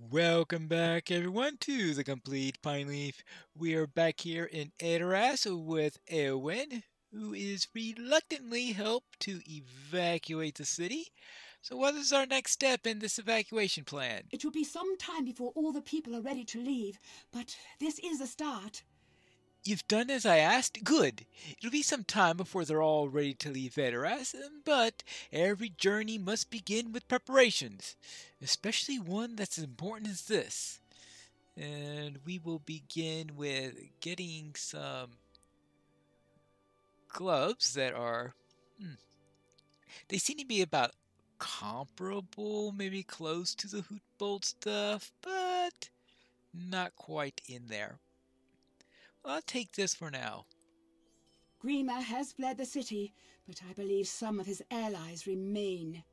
Welcome back, everyone, to the Complete Pineleaf. We are back here in Edoras with Eowyn, who is reluctantly helped to evacuate the city. So, what is our next step in this evacuation plan? It will be some time before all the people are ready to leave, but this is a start. You've done as I asked? Good. It'll be some time before they're all ready to leave Edoras, but every journey must begin with preparations, especially one that's as important as this. And we will begin with getting some gloves that are they seem to be about comparable, maybe close to the hoot bolt stuff, but not quite in there. Well, I'll take this for now. Grima has fled the city, but I believe some of his allies remain.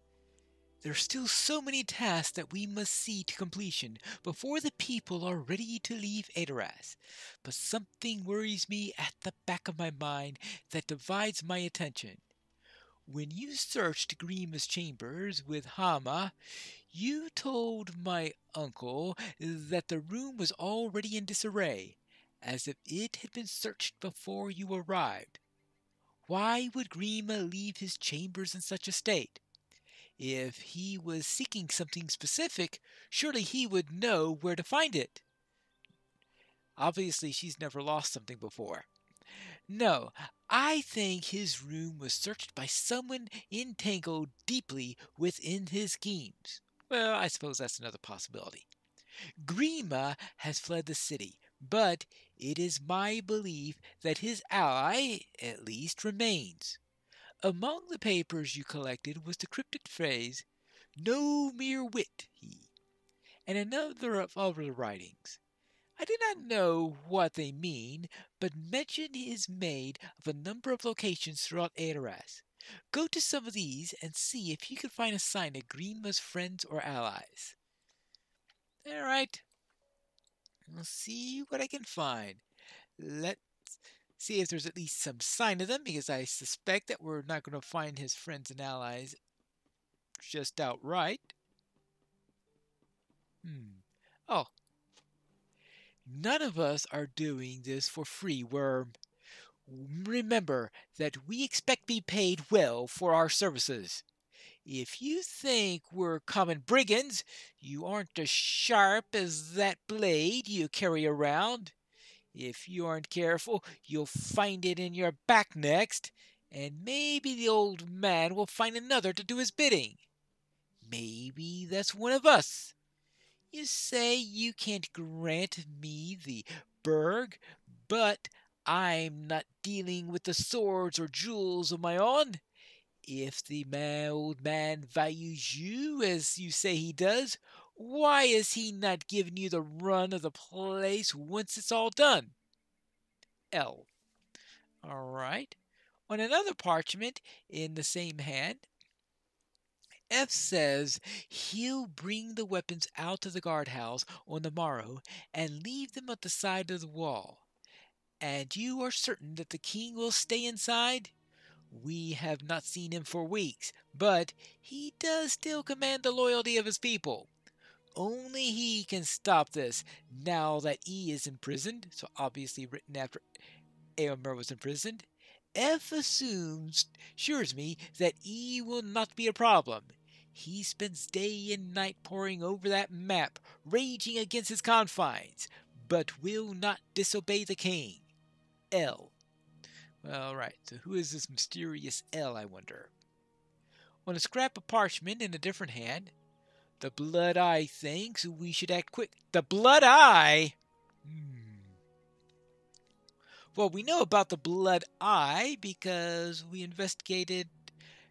There are still so many tasks that we must see to completion before the people are ready to leave Edoras. But something worries me at the back of my mind that divides my attention. When you searched Grima's chambers with Hama, you told my uncle that the room was already in disarray, as if it had been searched before you arrived. Why would Grima leave his chambers in such a state? If he was seeking something specific, surely he would know where to find it. Obviously, she's never lost something before. No, I think his room was searched by someone entangled deeply within his schemes. Well, I suppose that's another possibility. Grima has fled the city, but it is my belief that his ally, at least, remains. Among the papers you collected was the cryptic phrase, "No mere wit, he," and another of other writings. I do not know what they mean, but mention is made of a number of locations throughout Edoras. Go to some of these and see if you can find a sign of Grima's friends or allies. Alright, I'll see what I can find. Let's see if there's at least some sign of them, because I suspect that we're not going to find his friends and allies just outright. Oh, none of us are doing this for free, Worm. Remember that we expect to be paid well for our services. If you think we're common brigands, you aren't as sharp as that blade you carry around. If you aren't careful, you'll find it in your back next, and maybe the old man will find another to do his bidding. Maybe that's one of us. You say you can't grant me the burg, but I'm not dealing with the swords or jewels of my own. If the old man values you as you say he does, why is he not giving you the run of the place once it's all done? L. All right. On another parchment in the same hand, F says he'll bring the weapons out of the guardhouse on the morrow and leave them at the side of the wall. And you are certain that the king will stay inside? We have not seen him for weeks, but he does still command the loyalty of his people. Only he can stop this now that E is imprisoned, so obviously written after Aomer was imprisoned. F assures me that E will not be a problem. He spends day and night poring over that map, raging against his confines, but will not disobey the king. L. Well, right, so who is this mysterious L, I wonder? On a scrap of parchment in a different hand, the Blood Eye thinks we should act quick. The Blood Eye? Well, we know about the Blood Eye because we investigated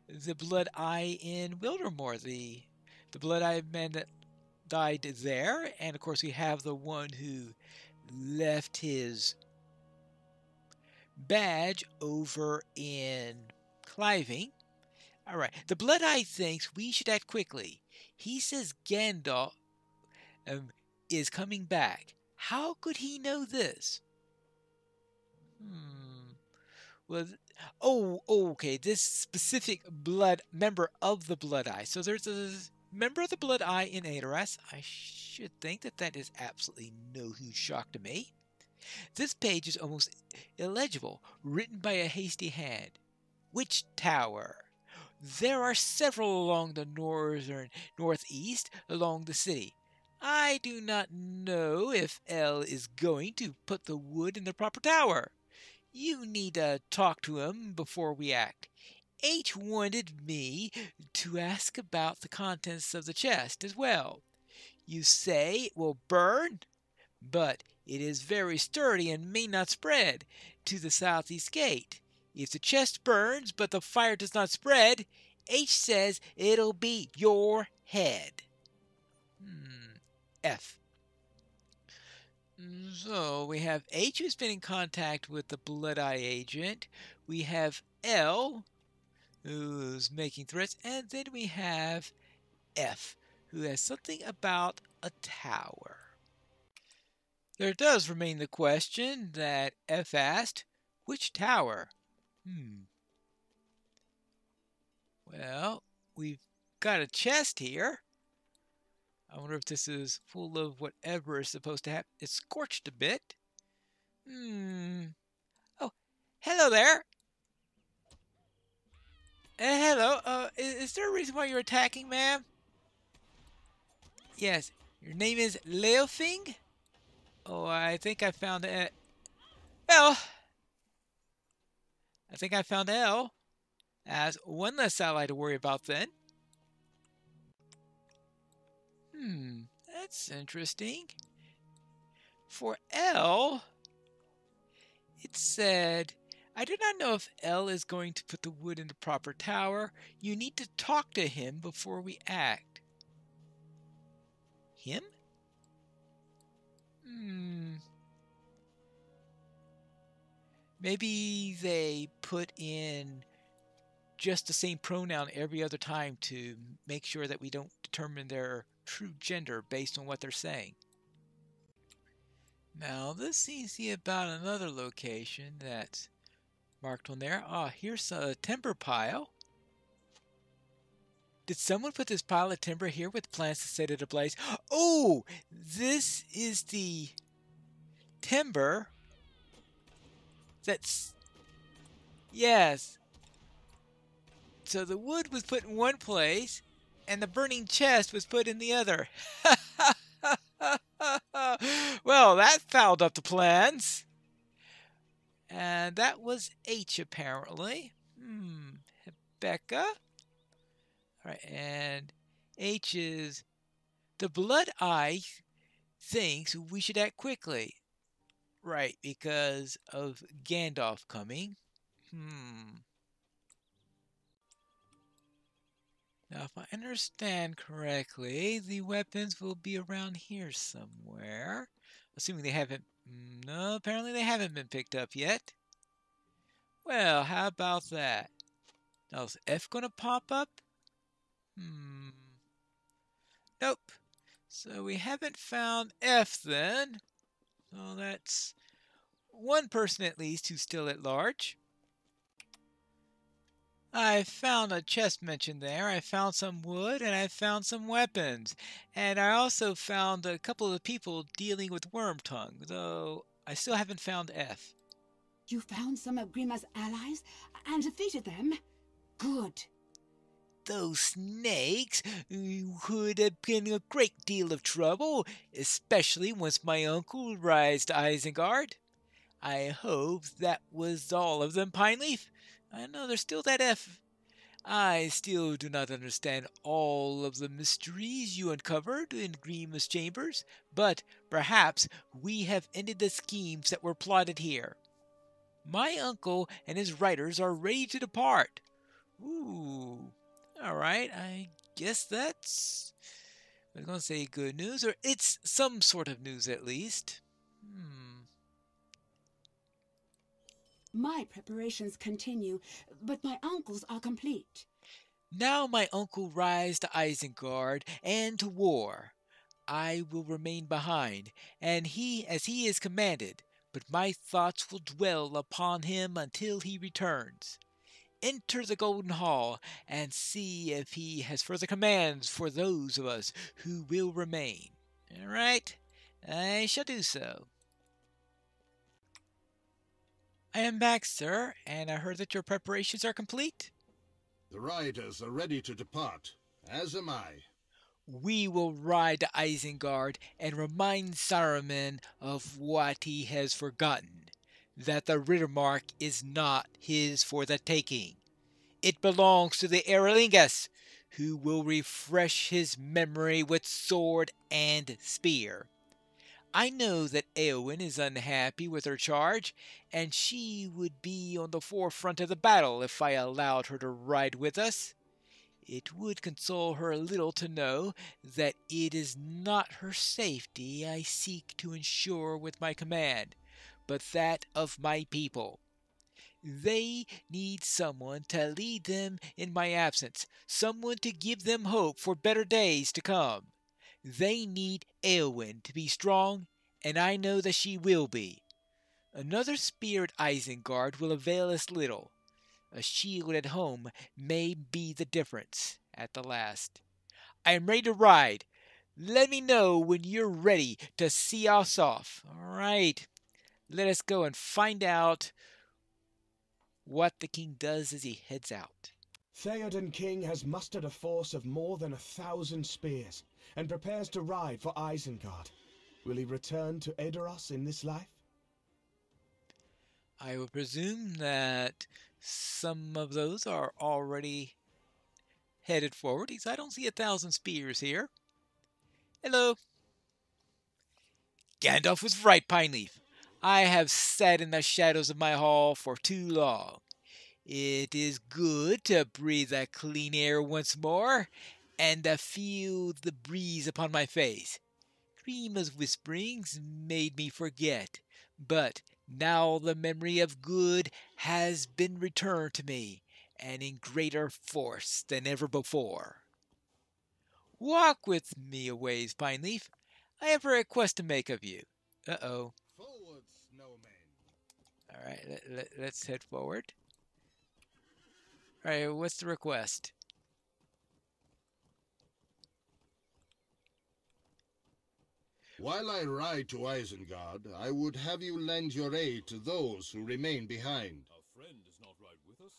the Blood Eye in Wildermore, the Blood Eye man that died there, and of course we have the one who left his badge over in Cliving. All right, the Blood Eye thinks we should act quickly. He says Gandalf is coming back. How could he know this? Well, okay. This specific blood member of the Blood Eye. So there's a member of the Blood Eye in Adoras. I should think that that is absolutely no huge shock to me. This page is almost illegible, written by a hasty hand. Which tower? There are several along the northeast along the city. I do not know if L is going to put the wood in the proper tower. You need to talk to him before we act. H wanted me to ask about the contents of the chest as well. You say it will burn, but it is very sturdy and may not spread to the southeast gate. If the chest burns but the fire does not spread, H says it'll be your head. F. So we have H, who's been in contact with the Blood Eye agent. We have L, who's making threats. And then we have F, who has something about a tower. There does remain the question that F asked, which tower? Well, we've got a chest here. I wonder if this is full of whatever is supposed to happen. It's scorched a bit. Oh, hello there. Hello. Is there a reason why you're attacking, ma'am? Yes. Your name is Leofing? Oh, I think I found it. Well, I think I found L as one less ally to worry about then. That's interesting. For L, it said, I do not know if L is going to put the wood in the proper tower. You need to talk to him before we act. Him? Maybe they put in just the same pronoun every other time to make sure that we don't determine their true gender based on what they're saying. Now, this seems to be about another location that's marked on there. Here's a timber pile. Did someone put this pile of timber here with plans to set it ablaze? Oh, this is the timber that's... Yes. So the wood was put in one place, and the burning chest was put in the other. Well, that fouled up the plans. And that was H, apparently. Becca. Alright, and H is... The Blood Eye thinks we should act quickly. Right, because of Gandalf coming. Now, if I understand correctly, the weapons will be around here somewhere. Assuming they haven't... No, apparently they haven't been picked up yet. Well, how about that? Now, is F going to pop up? Nope. So we haven't found F then. So that's one person at least who's still at large. I found a chest mentioned there. I found some wood and I found some weapons. And I also found a couple of people dealing with Wormtongue, though I still haven't found F. You found some of Grima's allies and defeated them? Good. Those snakes could have been a great deal of trouble, especially once my uncle rise to Isengard. I hope that was all of them, Pineleaf. I know there's still that F. I still do not understand all of the mysteries you uncovered in Grima's chambers, but perhaps we have ended the schemes that were plotted here. My uncle and his riders are ready to depart. Ooh. Alright, I guess that's... I was going to say good news, or it's some sort of news at least. My preparations continue, but my uncle's are complete. Now my uncle rides to Isengard and to war. I will remain behind, and as he is commanded, but my thoughts will dwell upon him until he returns. enter the Golden Hall and see if he has further commands for those of us who will remain. All right, I shall do so. I am back, sir, and I heard that your preparations are complete. The riders are ready to depart, as am I. We will ride to Isengard and remind Saruman of what he has forgotten, that the Rittermark is not his for the taking. It belongs to the Eralingus, who will refresh his memory with sword and spear. I know that Eowyn is unhappy with her charge, and she would be on the forefront of the battle if I allowed her to ride with us. It would console her a little to know that it is not her safety I seek to ensure with my command, but that of my people. They need someone to lead them in my absence, someone to give them hope for better days to come. They need Eowyn to be strong, and I know that she will be. Another spear at Isengard will avail us little. A shield at home may be the difference at the last. I am ready to ride. Let me know when you're ready to see us off. All right, let us go and find out what the king does as he heads out. Theoden King has mustered a force of more than 1,000 spears, and prepares to ride for Isengard. Will he return to Edoras in this life? I will presume that some of those are already headed forward. I don't see 1,000 spears here. Hello. Gandalf was right, Pineleaf. I have sat in the shadows of my hall for too long. It is good to breathe that clean air once more, and to feel the breeze upon my face. Grima's whisperings made me forget, but now the memory of good has been returned to me, and in greater force than ever before. Walk with me a ways, Pineleaf. I have a request to make of you. Uh-oh. Forward, snowmen. All right, let's head forward. All right, what's the request? While I ride to Isengard, I would have you lend your aid to those who remain behind. Our friend does not ride with us.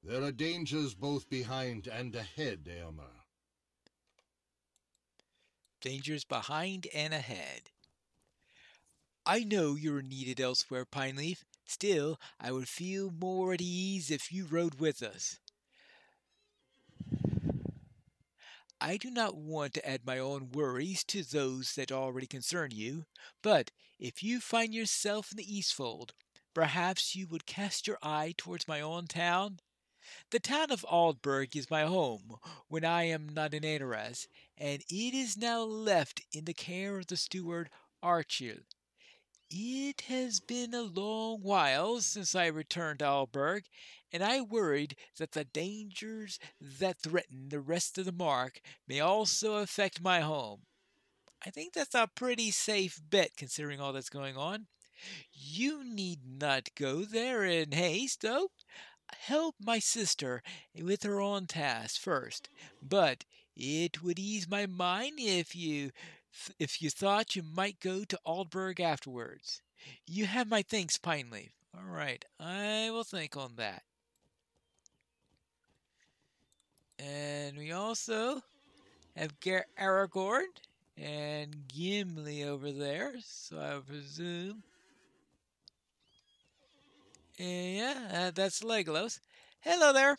There are dangers both behind and ahead, Eomer. Dangers behind and ahead. I know you're needed elsewhere, Pineleaf. Still, I would feel more at ease if you rode with us. I do not want to add my own worries to those that already concern you, but if you find yourself in the Eastfold, perhaps you would cast your eye towards my own town. The town of Aldburg is my home when I am not in Edoras, and it is now left in the care of the steward Archil. It has been a long while since I returned to Alberg, and I worried that the dangers that threaten the rest of the mark may also affect my home. I think that's a pretty safe bet considering all that's going on. You need not go there in haste, though. Help my sister with her own task first, but it would ease my mind if you thought you might go to Aldburg afterwards. You have my thanks, Pineleaf. All right, I will think on that. And we also have Aragorn and Gimli over there, so I presume. Yeah, that's Legolas. Hello there.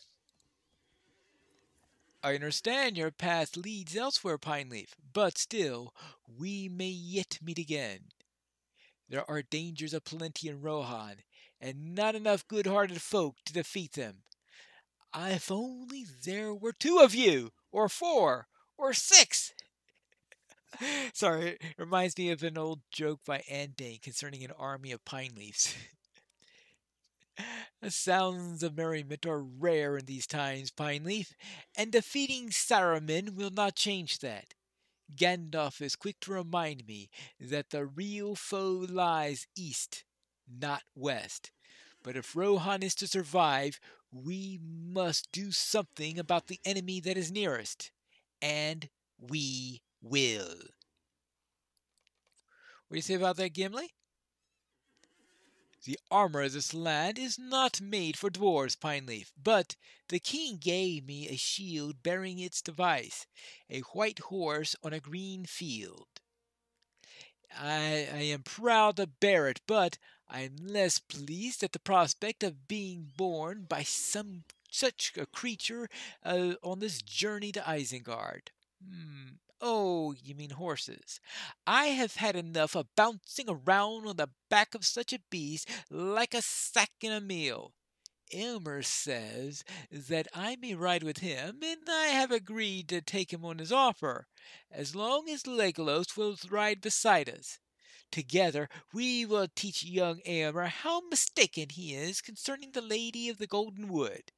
I understand your path leads elsewhere, Pineleaf, but still, we may yet meet again. There are dangers aplenty in Rohan, and not enough good-hearted folk to defeat them. If only there were two of you, or four, or six. Sorry, it reminds me of an old joke by Andane concerning an army of pine leaves. The sounds of merriment are rare in these times, Pineleaf, and defeating Saruman will not change that. Gandalf is quick to remind me that the real foe lies east, not west. But if Rohan is to survive, we must do something about the enemy that is nearest. And we will. What do you say about that, Gimli? The armor of this land is not made for dwarves, Pineleaf, but the king gave me a shield bearing its device, a white horse on a green field. I am proud to bear it, but I am less pleased at the prospect of being borne by some such a creature on this journey to Isengard. Oh, you mean horses. I have had enough of bouncing around on the back of such a beast like a sack in a meal. Elmer says that I may ride with him, and I have agreed to take him on his offer, as long as Legolas will ride beside us. Together we will teach young Elmer how mistaken he is concerning the Lady of the Golden Wood.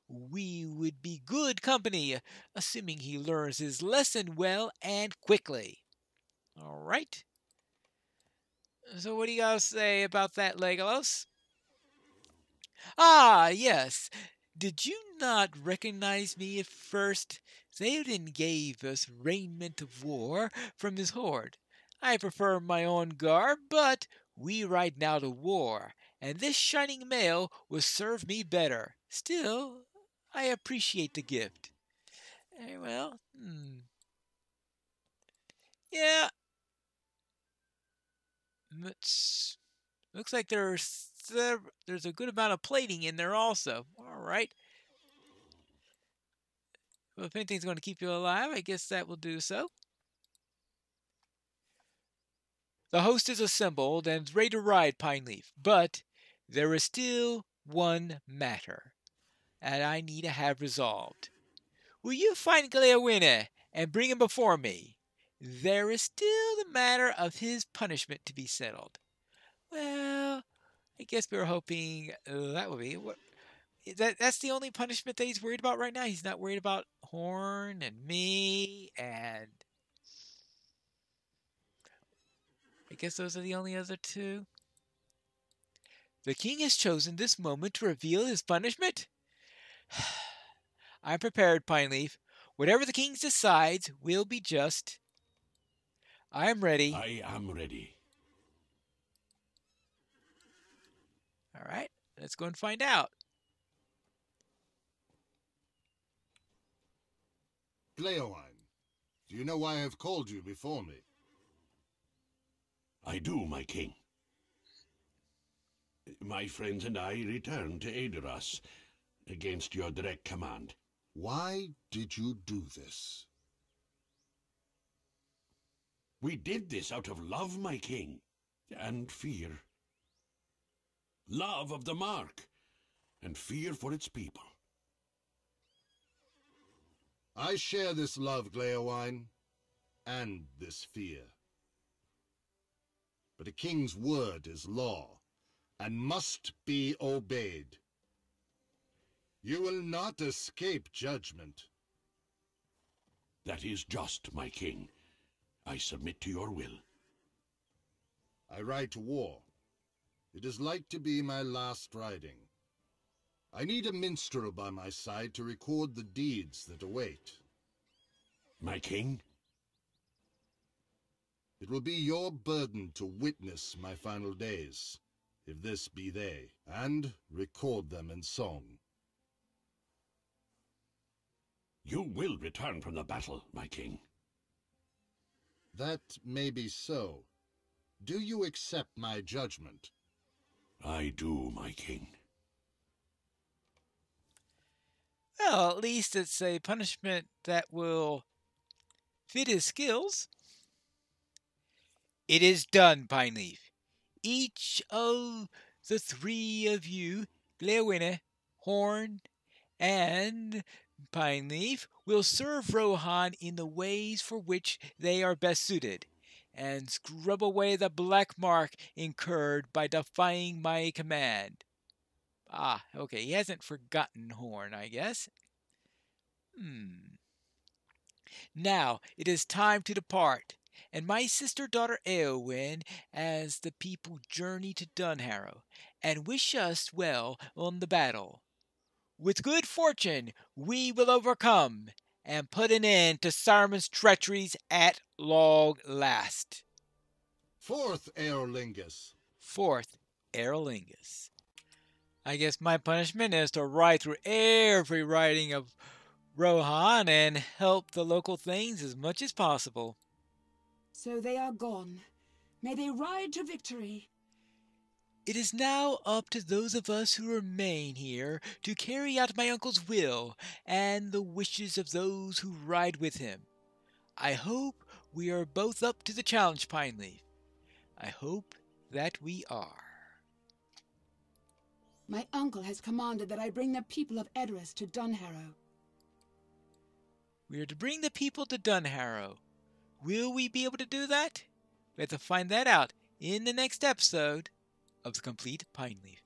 We would be good company, assuming he learns his lesson well and quickly. All right. So what do you got to say about that, Legolas? Ah, yes. Did you not recognize me at first? Theoden gave us raiment of war from his hoard. I prefer my own garb, but we ride now to war, and this shining mail will serve me better. Still, I appreciate the gift. Well, yeah, looks like there's a good amount of plating in there also. All right. Well, if anything's going to keep you alive, I guess that will do so. The host is assembled and is ready to ride, Pineleaf, but there is still one matter, and I need to have resolved. Will you find Gleowine and bring him before me? There is still the matter of his punishment to be settled. Well, I guess we were hoping that would be that's the only punishment that he's worried about right now. He's not worried about Horn and me, and I guess those are the only other two. The king has chosen this moment to reveal his punishment. I'm prepared, Pineleaf. Whatever the king decides will be just. I am ready. I am ready. All right, let's go and find out. Gleowine, do you know why I have called you before me? I do, my king. My friends and I return to Edoras against your direct command. Why did you do this? We did this out of love, my king, and fear. Love of the Mark, and fear for its people. I share this love, Gleowine, and this fear. But a king's word is law, and must be obeyed. You will not escape judgment. That is just, my king. I submit to your will. I ride to war. It is like to be my last riding. I need a minstrel by my side to record the deeds that await. My king? It will be your burden to witness my final days, if this be they, and record them in song. You will return from the battle, my king. That may be so. Do you accept my judgment? I do, my king. Well, at least it's a punishment that will fit his skills. It is done, Pineleaf. Each of the three of you, Gleowine, Horn, and Pineleaf, will serve Rohan in the ways for which they are best suited, and scrub away the black mark incurred by defying my command. Ah, okay, he hasn't forgotten Horn, I guess. Now it is time to depart, and my sister daughter Eowyn, as the people journey to Dunharrow, and wish us well on the battle. With good fortune we will overcome, and put an end to Saruman's treacheries at long last. Forth, Aerlingus. Fourth, Aerlingus. I guess my punishment is to ride through every writing of Rohan and help the local things as much as possible. So they are gone. May they ride to victory. It is now up to those of us who remain here to carry out my uncle's will and the wishes of those who ride with him. I hope we are both up to the challenge, Pineleaf. I hope that we are. My uncle has commanded that I bring the people of Edoras to Dunharrow. We are to bring the people to Dunharrow. Will we be able to do that? We have to find that out in the next episode of The Complete Pineleaf.